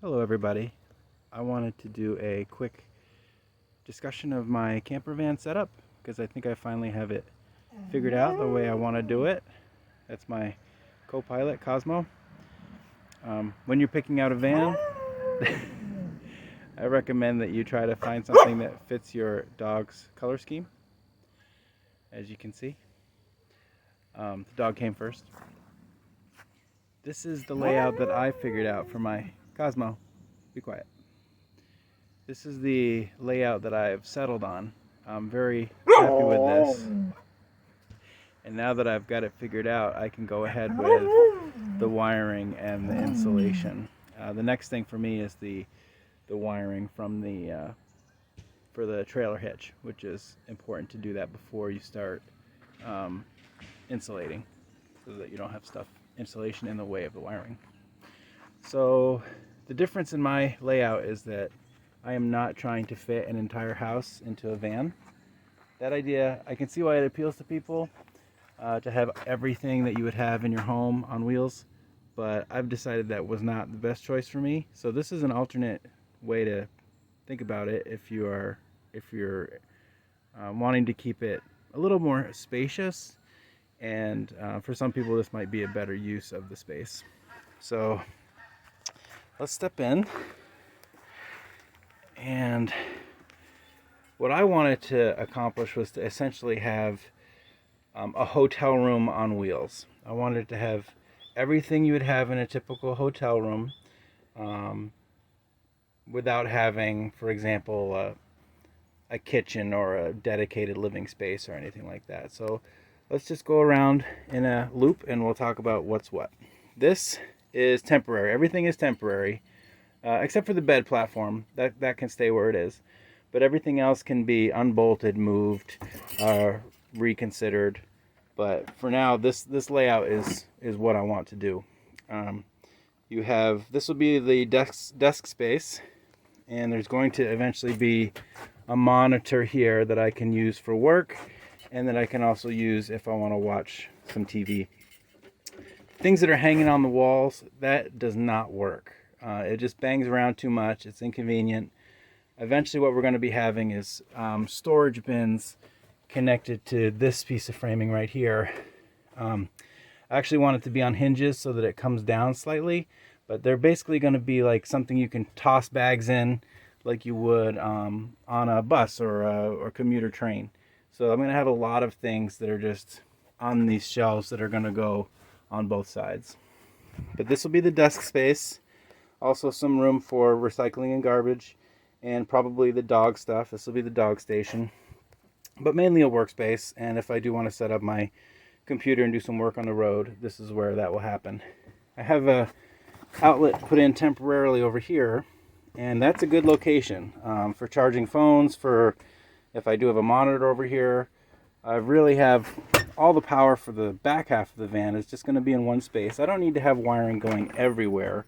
Hello everybody. I wanted to do a quick discussion of my camper van setup because I think I finally have it figured out the way I want to do it. That's my co-pilot Cosmo. When you're picking out a van, I recommend that you try to find something that fits your dog's color scheme. As you can see, the dog came first. This is the layout that I figured out for my Cosmo. Be quiet. This is the layout that I've settled on. I'm very happy with this. And now that I've got it figured out, I can go ahead with the wiring and the insulation. The next thing for me is the wiring from the for the trailer hitch, which is important to do that before you start insulating, so that you don't have insulation in the way of the wiring. So the difference in my layout is that I am not trying to fit an entire house into a van. That idea, I can see why it appeals to people, to have everything that you would have in your home on wheels, but I've decided that was not the best choice for me. So this is an alternate way to think about it if you're wanting to keep it a little more spacious, and for some people this might be a better use of the space. So let's step in. And what I wanted to accomplish was to essentially have a hotel room on wheels. I wanted to have everything you would have in a typical hotel room, without having, for example, a kitchen or a dedicated living space or anything like that. So let's just go around in a loop and we'll talk about what's what. This is temporary. Everything is temporary, except for the bed platform. That can stay where it is. But everything else can be unbolted, moved, reconsidered. But for now, this layout is what I want to do. You have, this will be the desk space, and there's going to eventually be a monitor here that I can use for work, and that I can also use if I want to watch some TV. Things that are hanging on the walls, that does not work. It just bangs around too much. It's inconvenient. Eventually what we're going to be having is storage bins connected to this piece of framing right here. I actually want it to be on hinges so that it comes down slightly, but they're basically going to be like something you can toss bags in like you would on a bus or a commuter train. So I'm going to have a lot of things that are just on these shelves that are going to go on both sides. But this will be the desk space. Also some room for recycling and garbage, and probably the dog stuff. This will be the dog station, but mainly a workspace. And if I do want to set up my computer and do some work on the road, this is where that will happen. I have a outlet put in temporarily over here, and that's a good location for charging phones. For if I do have a monitor over here, I really have all the power for the back half of the van is just going to be in one space. I don't need to have wiring going everywhere.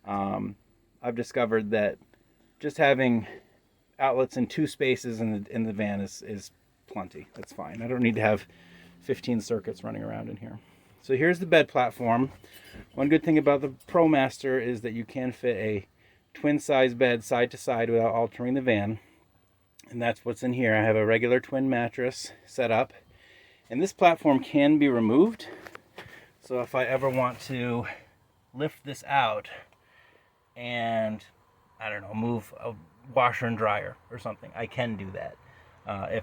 I've discovered that just having outlets in two spaces in the van is plenty. That's fine. I don't need to have 15 circuits running around in here. So here's the bed platform. One good thing about the ProMaster is that you can fit a twin size bed side to side without altering the van. And that's what's in here. I have a regular twin mattress set up. And this platform can be removed. So if I ever want to lift this out and, I don't know, move a washer and dryer or something, I can do that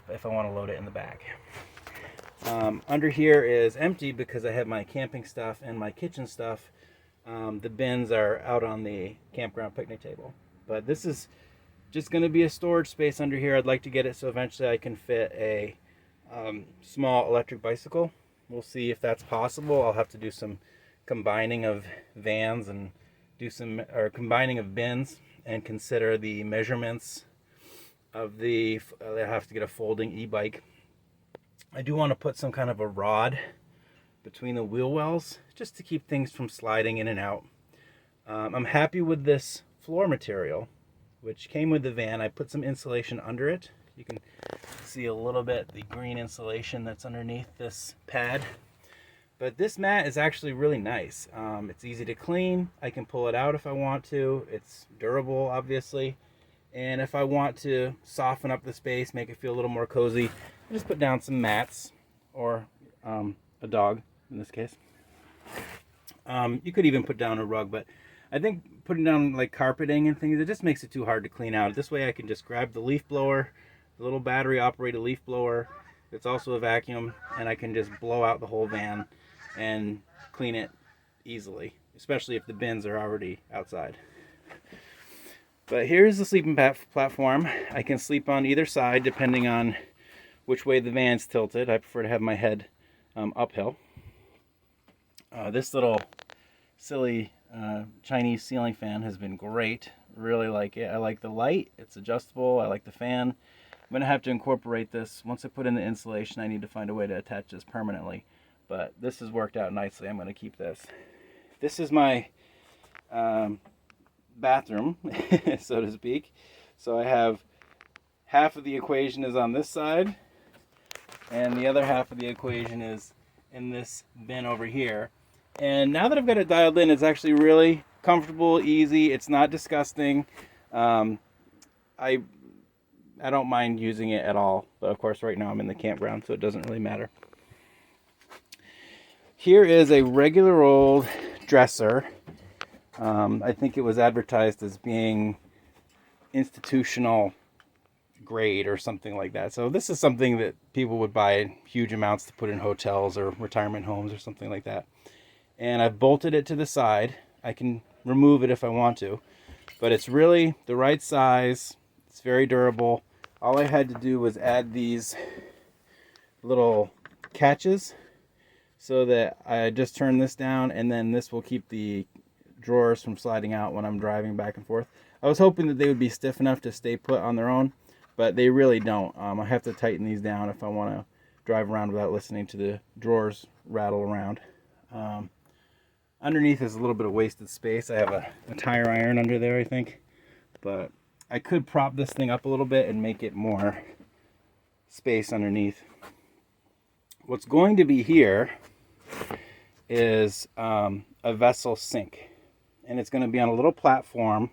if I want to load it in the back. Under here is empty because I have my camping stuff and my kitchen stuff. The bins are out on the campground picnic table. But this is just going to be a storage space under here. I'd like to get it so eventually I can fit a small electric bicycle. We'll see if that's possible. I'll have to do some combining of vans and combining of bins and consider the measurements of I have to get a folding e-bike. I do want to put some kind of a rod between the wheel wells just to keep things from sliding in and out. I'm happy with this floor material, which came with the van. I put some insulation under it. You can see a little bit the green insulation that's underneath this pad. But this mat is actually really nice. It's easy to clean. I can pull it out if I want to. It's durable, obviously. And if I want to soften up the space, make it feel a little more cozy, I just put down some mats, or a dog in this case. You could even put down a rug, but I think putting down like carpeting and things, it just makes it too hard to clean out. This way I can just grab the leaf blower, the little battery operated leaf blower. It's also a vacuum, and I can just blow out the whole van and clean it easily, especially if the bins are already outside. But here's the sleeping platform. I can sleep on either side depending on which way the van's tilted. I prefer to have my head uphill. This little silly Chinese ceiling fan has been great. Really like it. I like the light. It's adjustable. I like the fan. I'm going to have to incorporate this. Once I put in the insulation, I need to find a way to attach this permanently. But this has worked out nicely. I'm going to keep this. This is my bathroom, so to speak. So I have half of the equation is on this side, and the other half of the equation is in this bin over here. And now that I've got it dialed in, it's actually really comfortable, easy. It's not disgusting. I don't mind using it at all. But of course, right now I'm in the campground, so it doesn't really matter. Here is a regular old dresser. I think it was advertised as being institutional grade or something like that. So this is something that people would buy in huge amounts to put in hotels or retirement homes or something like that. And I've bolted it to the side. I can remove it if I want to, but it's really the right size. It's very durable. All I had to do was add these little catches so that I just turn this down, and then this will keep the drawers from sliding out when I'm driving back and forth. I was hoping that they would be stiff enough to stay put on their own, but they really don't. I have to tighten these down if I want to drive around without listening to the drawers rattle around. Underneath is a little bit of wasted space. I have a tire iron under there, I think, but I could prop this thing up a little bit and make it more space underneath. What's going to be here is a vessel sink, and it's going to be on a little platform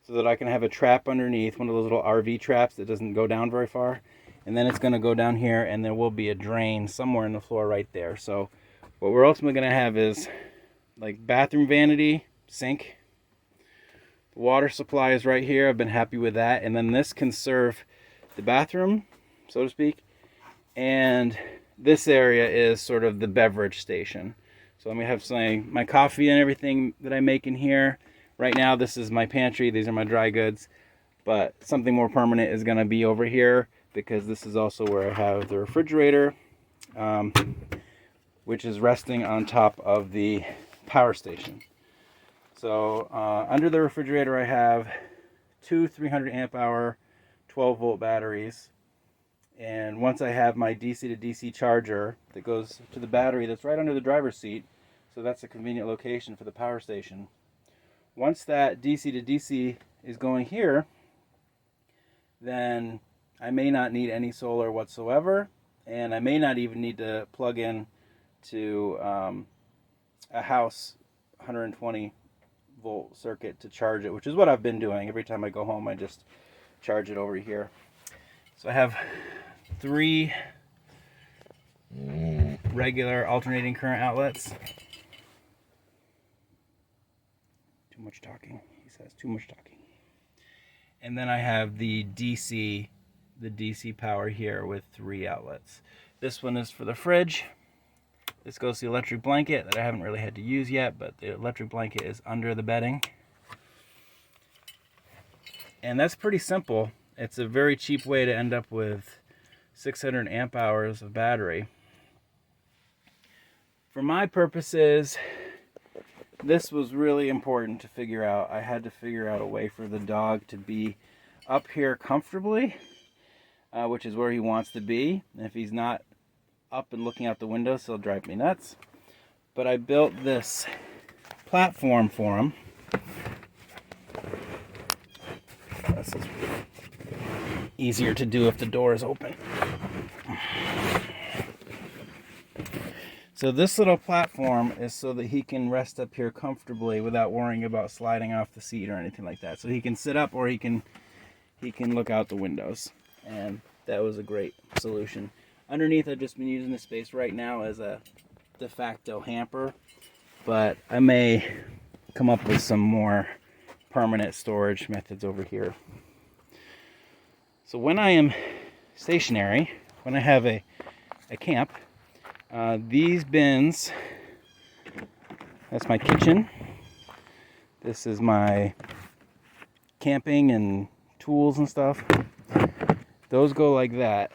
so that I can have a trap underneath, one of those little RV traps that doesn't go down very far, and then it's going to go down here, and there will be a drain somewhere in the floor right there. So what we're ultimately going to have is like bathroom vanity, sink. The water supply is right here. I've been happy with that, and then this can serve the bathroom, so to speak, and this area is sort of the beverage station. So let me have my coffee and everything that I make in here. Right now, this is my pantry. These are my dry goods. But something more permanent is going to be over here, because this is also where I have the refrigerator, which is resting on top of the power station. So under the refrigerator, I have two 300 amp hour 12 volt batteries. And once I have my DC to DC charger that goes to the battery that's right under the driver's seat, so that's a convenient location for the power station. Once that DC to DC is going here, then I may not need any solar whatsoever, and I may not even need to plug in to a house 120 volt circuit to charge it, which is what I've been doing. Every time I go home, I just charge it over here. So I have 3 regular alternating current outlets. Too much talking, he says, too much talking. And then I have the DC power here with 3 outlets. This one is for the fridge. This goes to the electric blanket that I haven't really had to use yet, but the electric blanket is under the bedding. And that's pretty simple. It's a very cheap way to end up with 600 amp hours of battery. For my purposes, this was really important to figure out. I had to figure out a way for the dog to be up here comfortably, which is where he wants to be. And if he's not up and looking out the window, so it'll drive me nuts. But I built this platform for him. This is easier to do if the door is open. So this little platform is so that he can rest up here comfortably without worrying about sliding off the seat or anything like that. So he can sit up, or he can look out the windows. And that was a great solution. Underneath, I've just been using the space right now as a de facto hamper, but I may come up with some more permanent storage methods over here. So when I am stationary, when I have a camp, these bins, that's my kitchen. This is my camping and tools and stuff. Those go like that.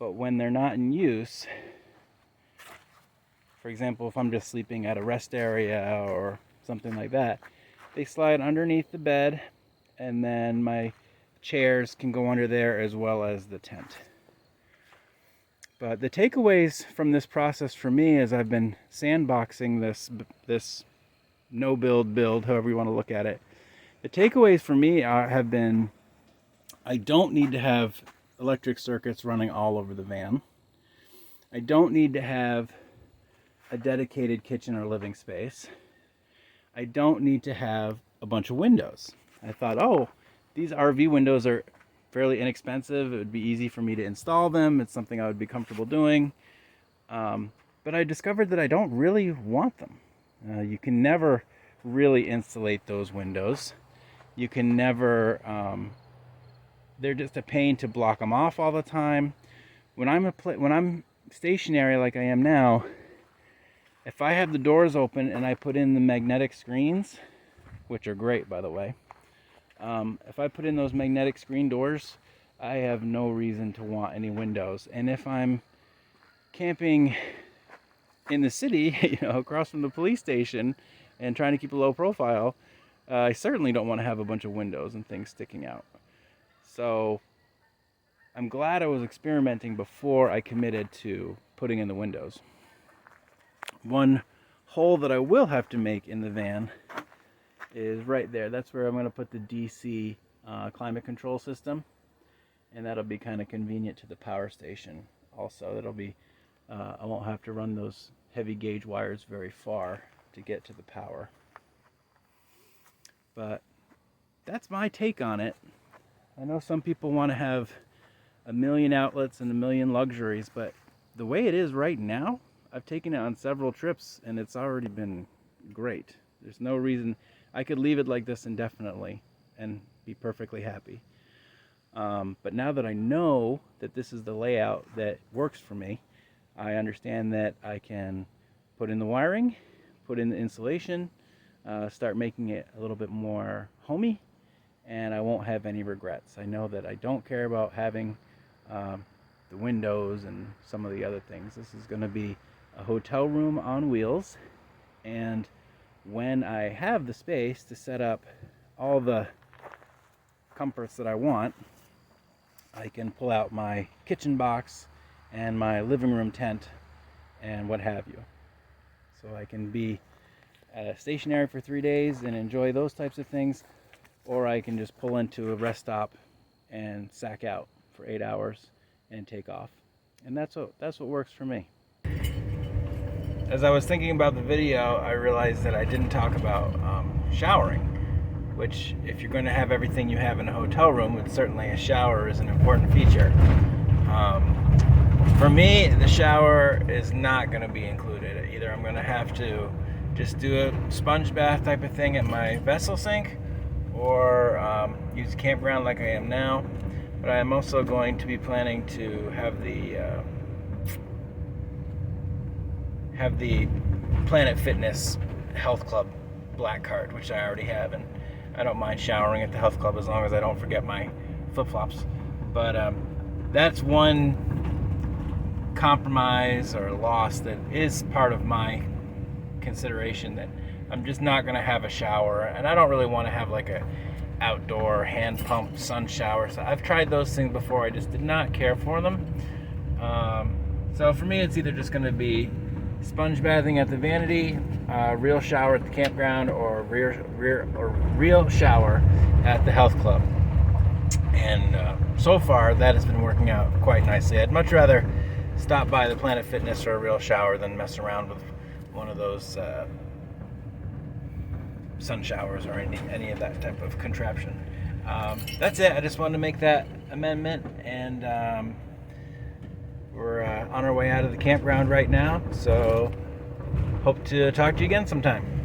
But when they're not in use, for example, if I'm just sleeping at a rest area or something like that, they slide underneath the bed, and then my chairs can go under there as well as the tent. But the takeaways from this process for me, as I've been sandboxing this no build, however you want to look at it, the takeaways for me have been, I don't need to have electric circuits running all over the van. I don't need to have a dedicated kitchen or living space. I don't need to have a bunch of windows. I thought, oh, these RV windows are fairly inexpensive. It would be easy for me to install them. It's something I would be comfortable doing. But I discovered that I don't really want them. You can never really insulate those windows. You can never, they're just a pain to block them off all the time. When I'm stationary like I am now, if I have the doors open and I put in the magnetic screens, which are great by the way, if I put in those magnetic screen doors, I have no reason to want any windows. And if I'm camping in the city, across from the police station and trying to keep a low profile, I certainly don't want to have a bunch of windows and things sticking out. So I'm glad I was experimenting before I committed to putting in the windows. One hole that I will have to make in the van is right there. That's where I'm going to put the DC climate control system, and that'll be kind of convenient to the power station also. That'll be I won't have to run those heavy gauge wires very far to get to the power. But that's my take on it. I know some people want to have a million outlets and a million luxuries, but the way it is right now, I've taken it on several trips and it's already been great. There's no reason I could leave it like this indefinitely and be perfectly happy. But now that I know that this is the layout that works for me, I understand that I can put in the wiring, put in the insulation, start making it a little bit more homey, and I won't have any regrets. I know that I don't care about having the windows and some of the other things. This is going to be a hotel room on wheels, and when I have the space to set up all the comforts that I want, I can pull out my kitchen box and my living room tent and what have you. So I can be stationary for 3 days and enjoy those types of things, or I can just pull into a rest stop and sack out for 8 hours and take off. And that's what works for me. As I was thinking about the video, I realized that I didn't talk about showering, which, if you're going to have everything you have in a hotel room, certainly a shower is an important feature. For me, the shower is not going to be included. Either I'm going to have to just do a sponge bath type of thing at my vessel sink, or use a campground like I am now. But I am also going to be planning to have the Planet Fitness Health Club Black Card, which I already have, and I don't mind showering at the health club as long as I don't forget my flip-flops. But that's one compromise or loss that is part of my consideration, that I'm just not going to have a shower, and I don't really want to have like a outdoor hand pump sun shower. So I've tried those things before, I just did not care for them. So for me, it's either just going to be sponge bathing at the vanity, real shower at the campground, or real shower at the health club. And so far that has been working out quite nicely. I'd much rather stop by the Planet Fitness or a Real Shower than mess around with one of those sun showers or any of that type of contraption. That's it. I just wanted to make that amendment, and we're on our way out of the campground right now, so hope to talk to you again sometime.